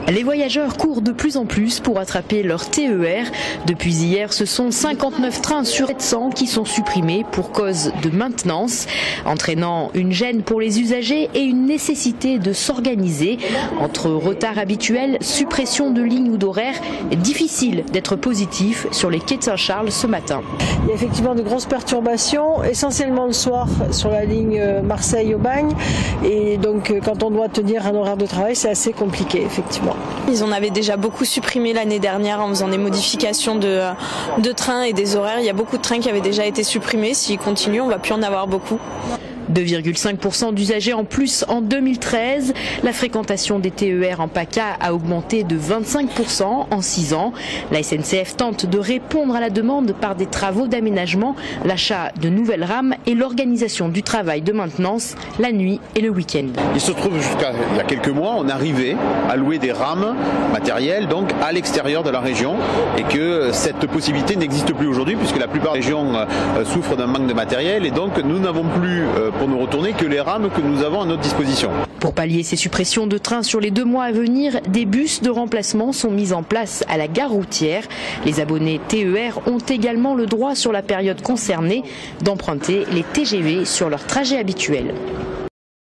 Les voyageurs courent de plus en plus pour attraper leur TER. Depuis hier, ce sont 59 trains sur 700 qui sont supprimés pour cause de maintenance, entraînant une gêne pour les usagers et une nécessité de s'organiser. Entre retard habituel, suppression de lignes ou d'horaires, difficile d'être positif sur les quais de Saint-Charles ce matin. Il y a effectivement de grosses perturbations, essentiellement le soir sur la ligne Marseille-Aubagne. Et donc quand on doit tenir un horaire de travail, c'est assez compliqué effectivement. Ils en avaient déjà beaucoup supprimé l'année dernière en faisant des modifications de trains et des horaires. Il y a beaucoup de trains qui avaient déjà été supprimés. S'ils continuent, on ne va plus en avoir beaucoup. 2,5% d'usagers en plus en 2013. La fréquentation des TER en PACA a augmenté de 25% en 6 ans. La SNCF tente de répondre à la demande par des travaux d'aménagement, l'achat de nouvelles rames et l'organisation du travail de maintenance la nuit et le week-end. Il se trouve jusqu'à il y a quelques mois, on arrivait à louer des rames matérielles donc à l'extérieur de la région et que cette possibilité n'existe plus aujourd'hui puisque la plupart des régions souffrent d'un manque de matériel et donc nous n'avons plus pour nous retourner que les rames que nous avons à notre disposition. Pour pallier ces suppressions de trains sur les 2 mois à venir, des bus de remplacement sont mis en place à la gare routière. Les abonnés TER ont également le droit sur la période concernée d'emprunter les TGV sur leur trajet habituel.